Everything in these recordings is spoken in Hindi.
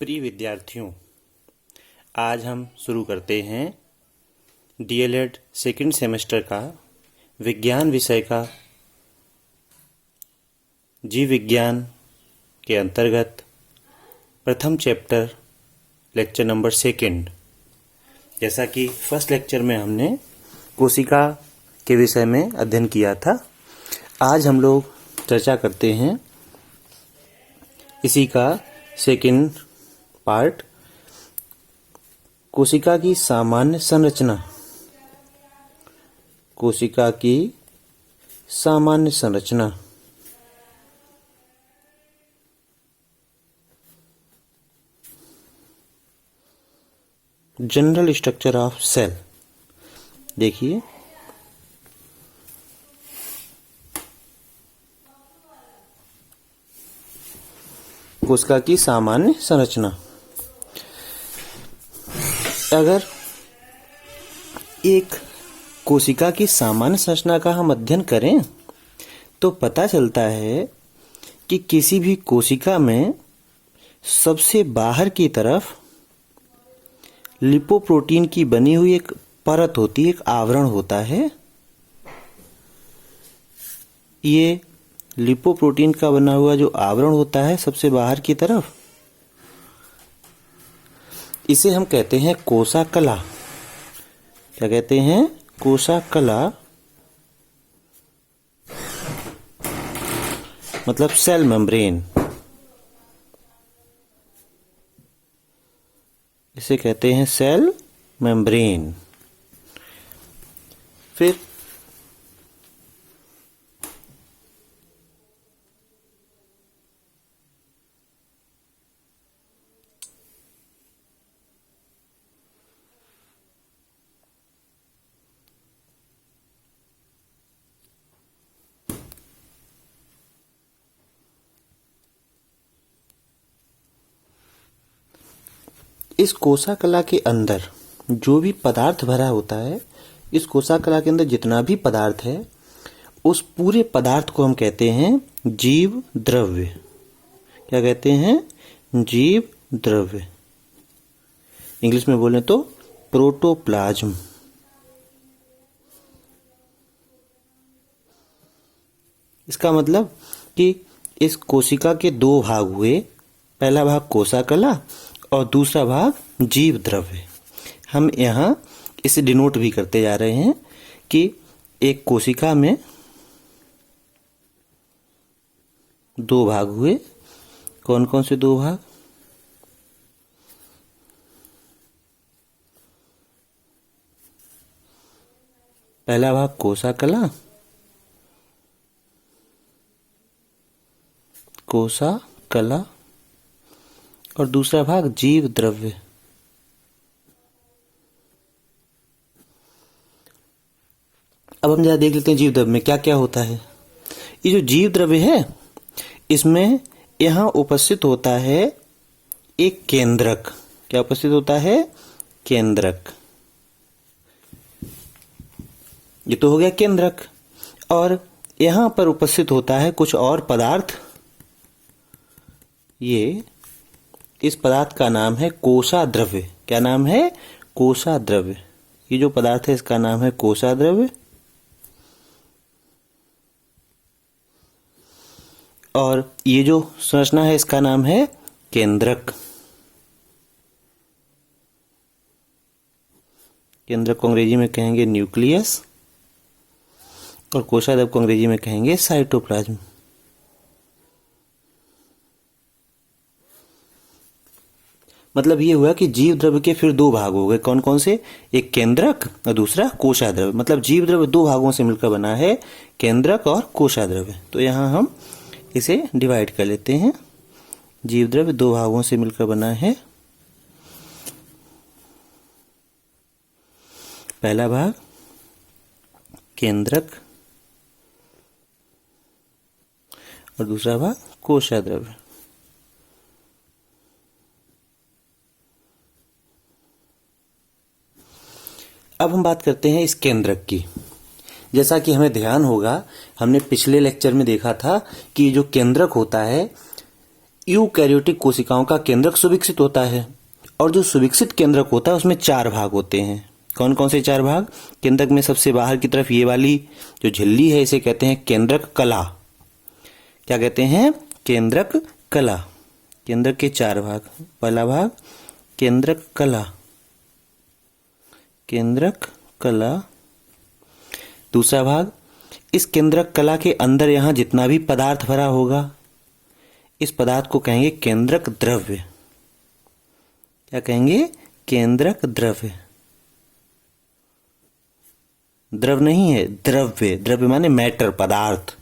प्रिय विद्यार्थियों, आज हम शुरू करते हैं डीएलएड सेकंड सेमेस्टर का विज्ञान विषय का जीव विज्ञान के अंतर्गत प्रथम चैप्टर लेक्चर नंबर सेकंड। जैसा कि फर्स्ट लेक्चर में हमने कोशिका के विषय में अध्ययन किया था, आज हम लोग चर्चा करते हैं इसी का सेकंड पार्ट, कोशिका की सामान्य संरचना। कोशिका की सामान्य संरचना। General structure of cell. देखिए, कोशिका की सामान्य संरचना। अगर एक कोशिका की सामान्य संरचना का हम अध्ययन करें तो पता चलता है कि किसी भी कोशिका में सबसे बाहर की तरफ लिपोप्रोटीन की बनी हुई एक परत होती है, एक आवरण होता है। ये लिपोप्रोटीन का बना हुआ जो आवरण होता है सबसे बाहर की तरफ, इसे हम कहते हैं कोशाकला। क्या कहते हैं? कोशाकला। मतलब सेल मेम्ब्रेन, इसे कहते हैं सेल मेम्ब्रेन। फिर इस कोशाकला के अंदर जो भी पदार्थ भरा होता है, इस कोशाकला के अंदर जितना भी पदार्थ है, उस पूरे पदार्थ को हम कहते हैं जीव द्रव्य। क्या कहते हैं? जीव द्रव्य। इंग्लिश में बोलें तो प्रोटोप्लाज्म। इसका मतलब कि इस कोशिका के दो भाग हुए, पहला भाग कोशाकला और दूसरा भाग जीव द्रव्य। हम यहाँ इसे डिनोट भी करते जा रहे हैं कि एक कोशिका में दो भाग हुए। कौन कौन से दो भाग? पहला भाग कोशाकला, कोशाकला, और दूसरा भाग जीव द्रव्य। अब हम जरा देख लेते हैं जीव द्रव्य में क्या क्या होता है। ये जो जीव द्रव्य है, इसमें यहां उपस्थित होता है एक केंद्रक। क्या उपस्थित होता है? केंद्रक। ये तो हो गया केंद्रक। और यहां पर उपस्थित होता है कुछ और पदार्थ। ये इस पदार्थ का नाम है कोशाद्रव्य। क्या नाम है? कोशाद्रव्य। ये जो पदार्थ है इसका नाम है कोशाद्रव्य। और ये जो संरचना है इसका नाम है केंद्रक। केंद्रक को अंग्रेजी में कहेंगे न्यूक्लियस और कोशाद्रव्य को अंग्रेजी में कहेंगे साइटोप्लाज्म। मतलब ये हुआ कि जीव द्रव्य के फिर दो भाग हो गए। कौन कौन से? एक केंद्रक और दूसरा कोशाद्रव्य। मतलब जीव द्रव्य दो भागों से मिलकर बना है, केंद्रक और कोशाद्रव्य। तो यहाँ हम इसे डिवाइड कर लेते हैं। जीव द्रव्य दो भागों से मिलकर बना है। पहला भाग केंद्रक और दूसरा भाग कोशाद्रव्य। अब हम बात करते हैं इस केंद्रक की। जैसा कि हमें ध्यान होगा, हमने पिछले लेक्चर में देखा था कि जो केंद्रक होता है यूकैरियोटिक कोशिकाओं का केंद्रक सुविकसित होता है और जो सुविकसित केंद्रक होता है उसमें 4 भाग होते हैं। कौन कौन से 4 भाग? केंद्रक में सबसे बाहर की तरफ ये वाली जो झिल्ली है इसे कहते हैं केंद्रक कला। क्या कहते हैं? केंद्रक कला। केंद्रक के 4 भाग। पहला भाग केंद्रक कला, केंद्रक कला। दूसरा भाग, इस केंद्रक कला के अंदर यहां जितना भी पदार्थ भरा होगा इस पदार्थ को कहेंगे केंद्रक द्रव्य। क्या कहेंगे? केंद्रक द्रव्य। द्रव नहीं है, द्रव्य। द्रव्य माने मैटर, पदार्थ।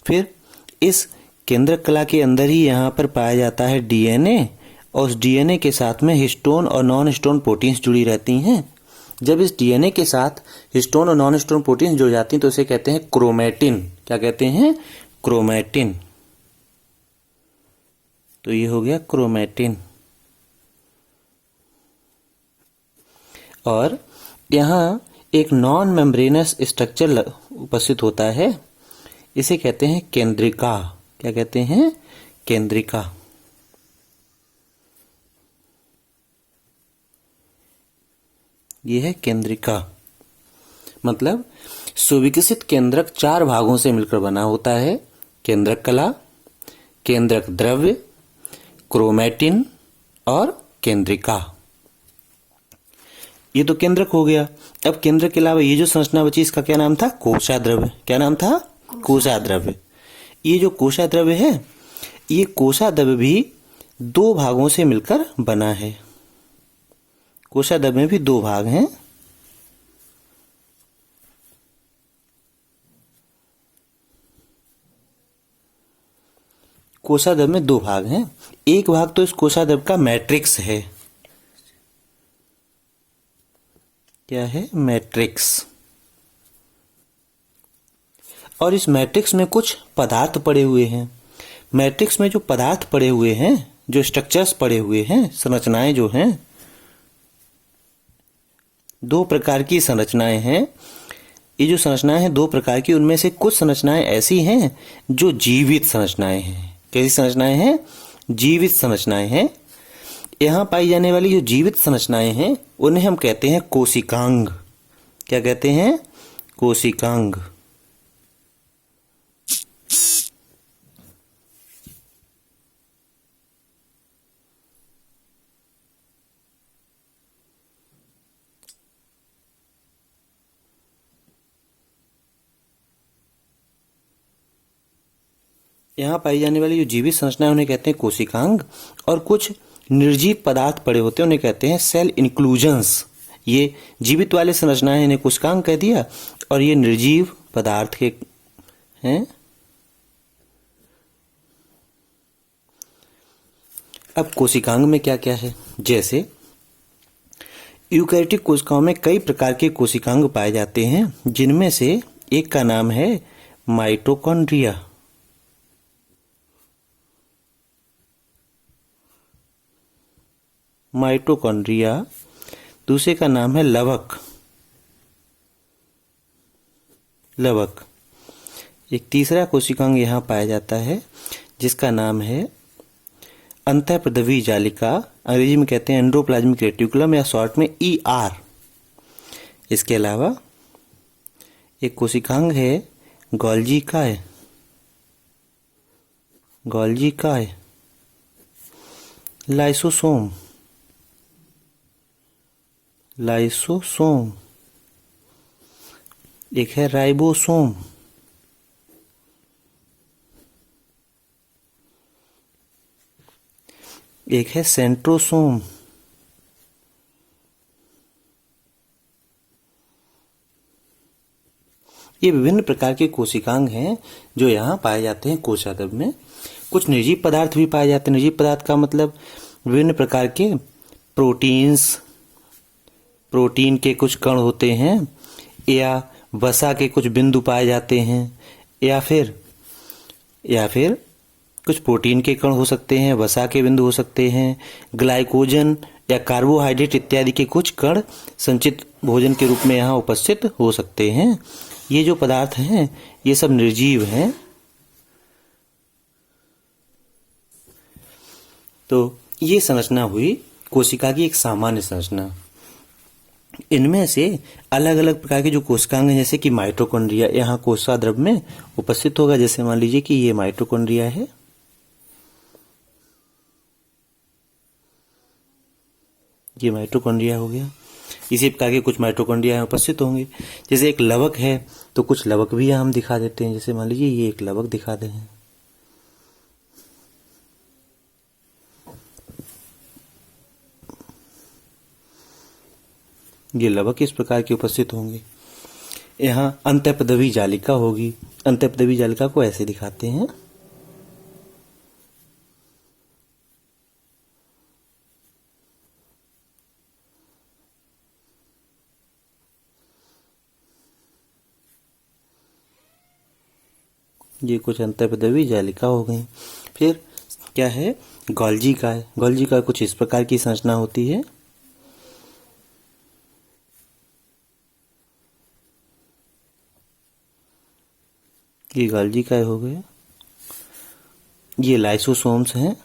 फिर इस केंद्रक कला के अंदर ही यहां पर पाया जाता है डीएनए और उस डीएनए के साथ में हिस्टोन और नॉन हिस्टोन प्रोटीन्स जुड़ी रहती हैं। जब इस डीएनए के साथ हिस्टोन और नॉन हिस्टोन प्रोटीन्स जुड़ जाती हैं तो इसे कहते हैं क्रोमैटिन। क्या कहते हैं? क्रोमैटिन। तो ये हो गया क्रोमैटिन। और यहाँ एक नॉन मेम्ब्रेनस स्ट्रक्चर उपस्थित होता है, इसे कहते हैं केंद्रिका। क्या कहते हैं? केंद्रिका। यह है केंद्रिका। मतलब सुविकसित केंद्रक 4 भागों से मिलकर बना होता है। केंद्रक कला, केंद्रक द्रव्य, क्रोमैटिन और केंद्रिका। ये तो केंद्रक हो गया। अब केंद्रक के अलावा ये जो संरचना बची इसका क्या नाम था? कोशाद्रव्य। क्या नाम था? कोशाद्रव्य। ये जो कोशाद्रव्य है ये कोशाद्रव्य भी 2 भागों से मिलकर बना है। कोशाद्रव्य में भी 2 भाग हैं। कोशाद्रव्य में 2 भाग हैं। एक भाग तो इस कोशाद्रव्य का मैट्रिक्स है। क्या है? मैट्रिक्स। और इस मैट्रिक्स में कुछ पदार्थ पड़े हुए हैं। मैट्रिक्स में जो पदार्थ पड़े हुए हैं, जो स्ट्रक्चर्स पड़े हुए हैं, संरचनाएं जो हैं, 2 प्रकार की संरचनाएं हैं। ये जो संरचनाएं हैं 2 प्रकार की, उनमें से कुछ संरचनाएं ऐसी हैं जो जीवित संरचनाएं हैं। कैसी संरचनाएं हैं? जीवित संरचनाएं हैं। यहाँ पाई जाने वाली जो जीवित संरचनाएं हैं उन्हें हम कहते हैं कोशिकांग। क्या कहते हैं? कोशिकांग। यहाँ पाई जाने वाली जो जीवित संरचनाएं उन्हें कहते हैं कोशिकांग। और कुछ निर्जीव पदार्थ पड़े होते हैं उन्हें कहते हैं सेल इंक्लूजन्स। ये जीवित वाले संरचनाएं इन्हें कोशिकांग कह दिया और ये निर्जीव पदार्थ के हैं। अब कोशिकांग में क्या क्या है? जैसे यूकैरियोटिक कोशिकाओं में कई प्रकार के कोशिकांग पाए जाते हैं, जिनमें से एक का नाम है माइटोकॉन्ड्रिया। माइटोकॉन्ड्रिया। दूसरे का नाम है लवक। लवक। एक तीसरा कोशिकांग यहाँ पाया जाता है जिसका नाम है अंतःप्रदवी जालिका। अंग्रेजी में कहते हैं एंडोप्लाज्मिक रेटिकुलम या शॉर्ट में ER। इसके अलावा एक कोशिकांग है गोल्जी काय। गोल्जी काय। लाइसोसोम। लाइसोसोम। एक है राइबोसोम। एक है सेंट्रोसोम। ये विभिन्न प्रकार के कोशिकांग हैं जो यहाँ पाए जाते हैं कोशाद्रव्य में। कुछ निर्जीव पदार्थ भी पाए जाते हैं। निर्जीव पदार्थ का मतलब विभिन्न प्रकार के प्रोटीन्स, प्रोटीन के कुछ कण होते हैं या वसा के कुछ बिंदु पाए जाते हैं या फिर कुछ प्रोटीन के कण हो सकते हैं, वसा के बिंदु हो सकते हैं, ग्लाइकोजन या कार्बोहाइड्रेट इत्यादि के कुछ कण संचित भोजन के रूप में यहाँ उपस्थित हो सकते हैं। ये जो पदार्थ हैं ये सब निर्जीव हैं। तो ये संरचना हुई कोशिका की एक सामान्य संरचना। इनमें से अलग अलग प्रकार के जो कोशिकांग हैं, जैसे कि माइटोकॉन्ड्रिया यहाँ कोशिका द्रव्य में उपस्थित होगा। जैसे मान लीजिए कि ये माइटोकॉन्ड्रिया है, ये माइटोकॉन्ड्रिया हो गया। इसी प्रकार के कुछ माइटोकॉन्ड्रिया यहाँ उपस्थित होंगे। जैसे एक लवक है तो कुछ लवक भी यहाँ हम दिखा देते हैं। जैसे मान लीजिए ये एक लवक दिखा दे हैं। ये लवक इस प्रकार के उपस्थित होंगे। यहाँ अंतःपदवी जालिका होगी। अंतःपदवी जालिका को ऐसे दिखाते हैं। ये कुछ अंतःपदवी जालिका हो गई। फिर क्या है, गोल्जी का है। गोल्जी का कुछ इस प्रकार की संरचना होती है। ये गोल्जी का हो गया। ये लाइसोसोम्स हैं।